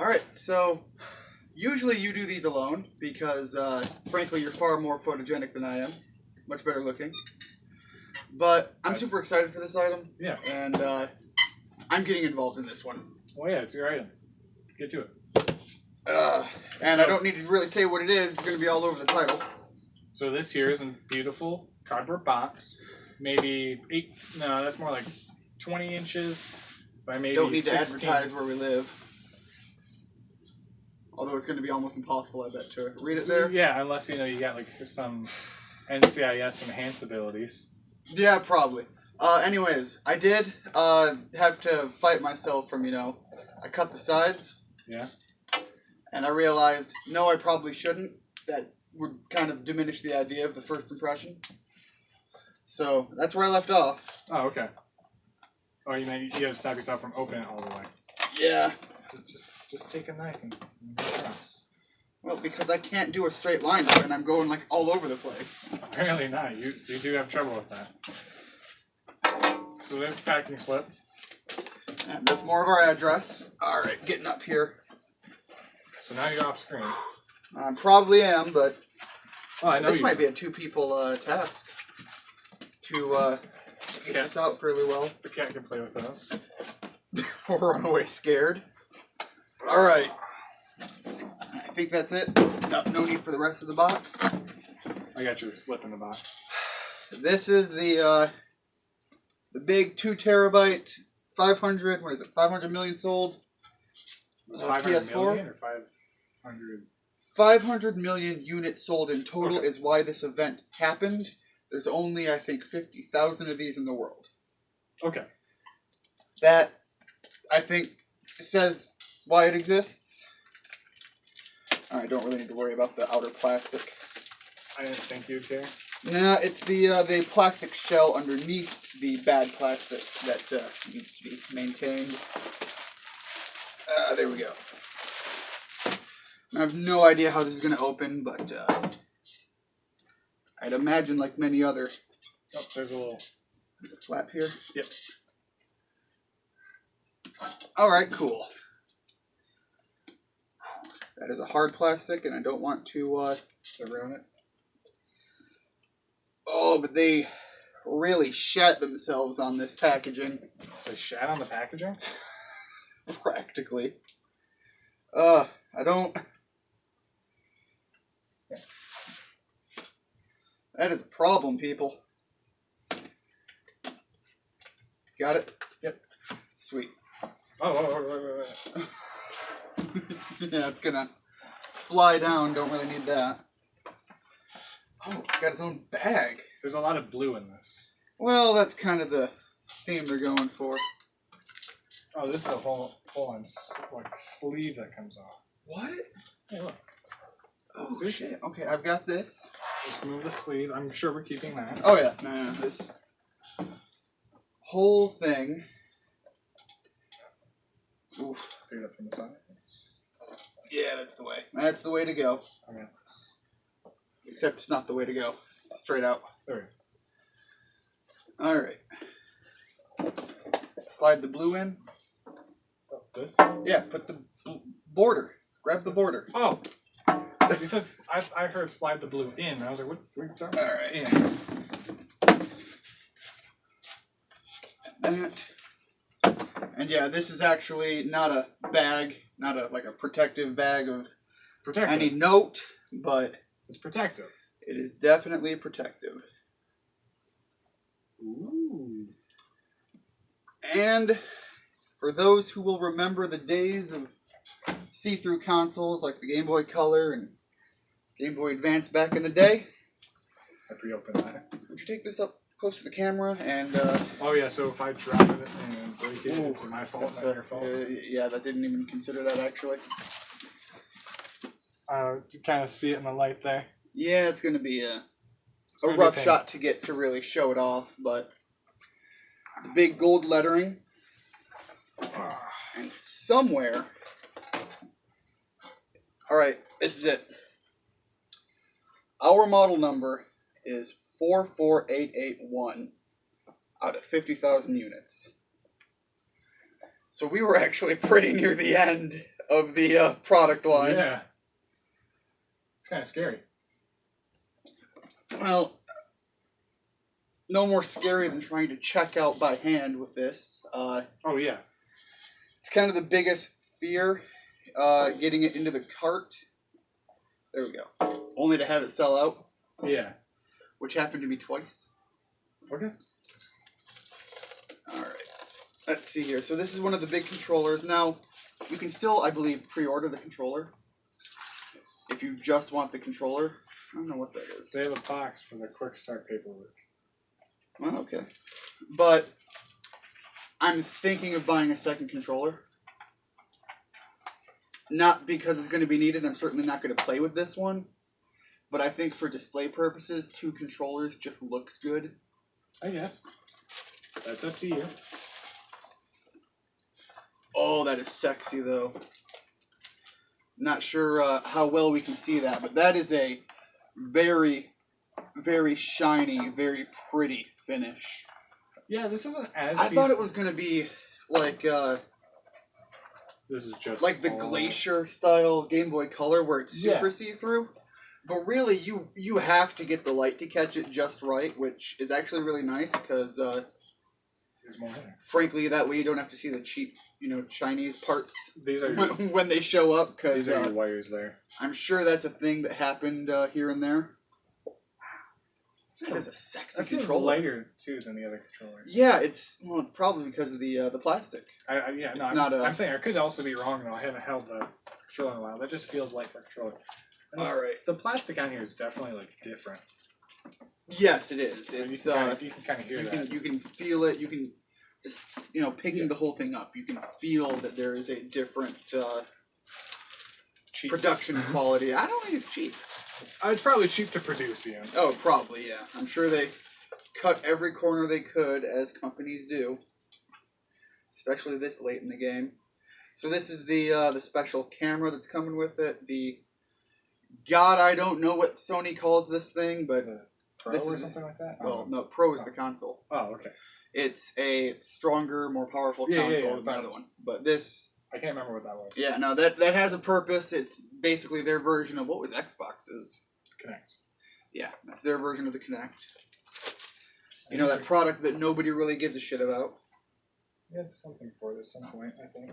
Alright, so usually you do these alone because, frankly, you're far more photogenic than I am. Much better looking. But I'm super excited for this item. Yeah. And I'm getting involved in this one. Well, yeah, it's your item. Get to it. And I don't need to really say what it is. It's going to be all over the title. So this here is a beautiful cardboard box. Maybe that's more like 20 inches by maybe Don't need 16. to advertise where we live. Although it's going to be almost impossible, I bet, to read it there. Yeah, unless, you got like some NCIS enhanced abilities. Yeah, probably. Anyways, I did have to fight myself from, I cut the sides. Yeah. And I realized, no, I probably shouldn't. That would kind of diminish the idea of the first impression. So that's where I left off. Oh, okay. Oh, you mean you have to stop yourself from opening it all the way. Yeah. Just take a knife and cross. Well, because I can't do a straight line and I'm going like all over the place. Apparently not. You do have trouble with that. So there's a packing slip. And that's more of our address. Alright, getting up here. So now you're off screen. I probably am, but this might be a two-people task to get this out fairly well. The cat can play with us. Or run away scared. Alright. I think that's it. No need for the rest of the box. I got your slip in the box. This is the big 2 terabyte, 500 million sold. 500 PS4. million or 500? 500 million units sold in total is why this event happened. There's only, I think, 50,000 of these in the world. Okay. That, I think, says why it exists. I don't really need to worry about the outer plastic. I didn't think you'd care. Nah, it's the plastic shell underneath the bad plastic that needs to be maintained. There we go. I have no idea how this is going to open, but I'd imagine like many other... Oh, there's a flap here? Yep. Alright, cool. That is a hard plastic, and I don't want to ruin it. Oh, but they really shat themselves on this packaging. They shat on the packaging? Practically. I don't... That is a problem, people. Got it? Yep. Sweet. Oh. Yeah, it's gonna fly down. Don't really need that. Oh, it's got its own bag. There's a lot of blue in this. Well, that's kind of the theme they're going for. Oh, this is a whole on like sleeve that comes off. What? Hey, look. Oh, shit. Okay, I've got this. Let's move the sleeve. I'm sure we're keeping that. Oh, yeah. No, this whole thing. Oof. Pick it up from the side. Yeah, that's the way. That's the way to go. Okay. Except it's not the way to go. Straight out. There we go. Alright. Slide the blue in. Oh, this? Yeah, put the border. Grab the border. Oh! You said, I heard slide the blue in. I was like, what are you talking about? Alright. In. And yeah, this is actually not a bag, not a protective bag of any note, but it's protective. It is definitely protective. Ooh. And for those who will remember the days of see-through consoles like the Game Boy Color and Game Boy Advance back in the day. I pre-opened that. Would you take this up close to the camera and... Oh yeah, so if I drop it and break it, it's my fault, not your fault. Yeah, that didn't even consider that actually. You kind of see it in the light there. Yeah, it's going to be a rough shot to get to really show it off, but the big gold lettering. And somewhere... Alright, this is it. Our model number is 44881 out of 50,000 units. So we were actually pretty near the end of the product line. Yeah. It's kind of scary. Well, no more scary than trying to check out by hand with this. Oh, yeah. It's kind of the biggest fear, getting it into the cart. There we go. Only to have it sell out, Yeah. which happened to me twice. Okay. Alright. Let's see here. So this is one of the big controllers. Now, you can still, I believe, pre-order the controller. If you just want the controller. I don't know what that is. They have a box for the quick start paperwork. Well, okay. But I'm thinking of buying a second controller. Not because it's going to be needed. I'm certainly not going to play with this one. But I think for display purposes, 2 controllers just looks good. I guess. That's up to you. Oh, that is sexy, though. Not sure how well we can see that, but that is a very, very shiny, very pretty finish. Yeah, this isn't as... I thought it was going to be like This is just... like the Glacier style Game Boy Color where it's super Yeah. see-through. But really, you have to get the light to catch it just right, which is actually really nice because, There's more there. frankly, that way you don't have to see the cheap, Chinese parts These are your, when they show up. Because these are your wires there. I'm sure that's a thing that happened here and there. That is a sexy That feels controller. lighter, too, than the other controllers. Yeah, it's probably because of the plastic. Yeah, no, I'm saying I could also be wrong, though. I haven't held the controller in a while. That just feels light for a controller. And All right. The plastic on here is definitely, like, different. Yes, it is. And It's you can kind of hear that. you can feel it. You can just picking the whole thing up. You can feel that there is a different Cheap. production quality. I don't think it's cheap. It's probably cheap to produce, Ian. Oh, probably, yeah. I'm sure they cut every corner they could, as companies do. Especially this late in the game. So this is the special camera that's coming with it. God, I don't know what Sony calls this thing, but Pro this or is, something like that? well, no, Pro is the console. Oh, okay. It's a stronger, more powerful console than the other one. But this, I can't remember what that was. yeah, no, that has a purpose. It's basically their version of what was Xbox's. Connect. Yeah, that's their version of the Kinect. That product that nobody really gives a shit about. We had something for this at some point, I think.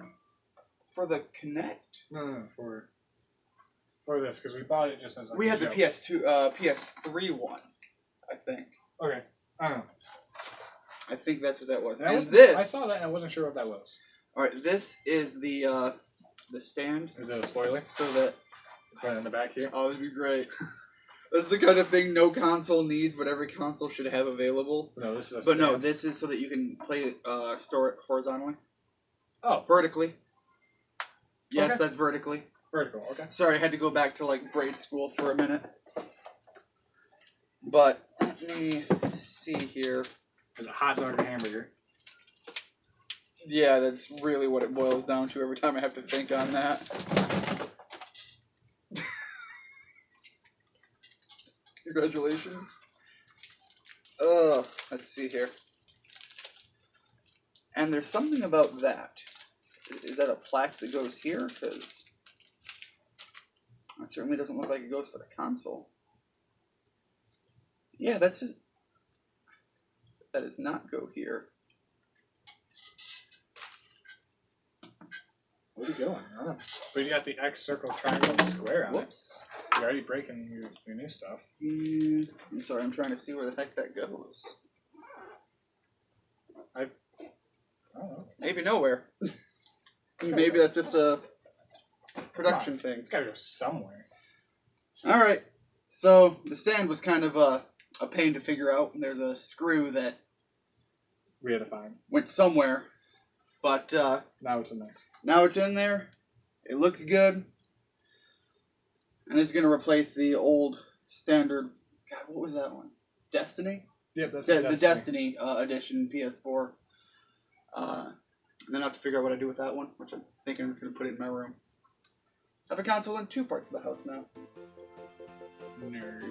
For the Kinect? No, for this, because we bought it just as like We a had the joke. PS3 one, I think. Okay, I don't know. I think that's what that was. And And this, I saw that and I wasn't sure what that was. all right, this is the stand, Is it a spoiler? so that, Put it in the back here. oh, that'd be great. That's the kind of thing no console needs, but every console should have available. No, this is a But no, stand. this is so that you can play store it horizontally, Oh, vertically. Yes, Okay. that's vertically. vertical. Okay. Sorry, I had to go back to like grade school for a minute. But let me see here. There's a hot dog and hamburger. Yeah, that's really what it boils down to every time I have to think on that. Congratulations. Let's see here. And there's something about that. Is that a plaque that goes here? Because that certainly doesn't look like it goes for the console. Yeah, that's just... That does not go here. Where are you going? I don't know. But you got the X, circle, triangle, and square on it. Whoops. You're already breaking your new stuff. I'm sorry, I'm trying to see where the heck that goes. I don't know. Maybe nowhere. Maybe that's just a production thing. It's gotta go somewhere. Alright, so the stand was kind of a pain to figure out. There's a screw that We had to find. went somewhere, but Now it's in there. now it's in there. It looks good. And it's going to replace the old standard, God, what was that one? Destiny? Yep, that's The Destiny edition PS4. And then I have to figure out what I do with that one, which I'm thinking I'm just going to put it in my room. I have a console in 2 parts of the house now. Nerd.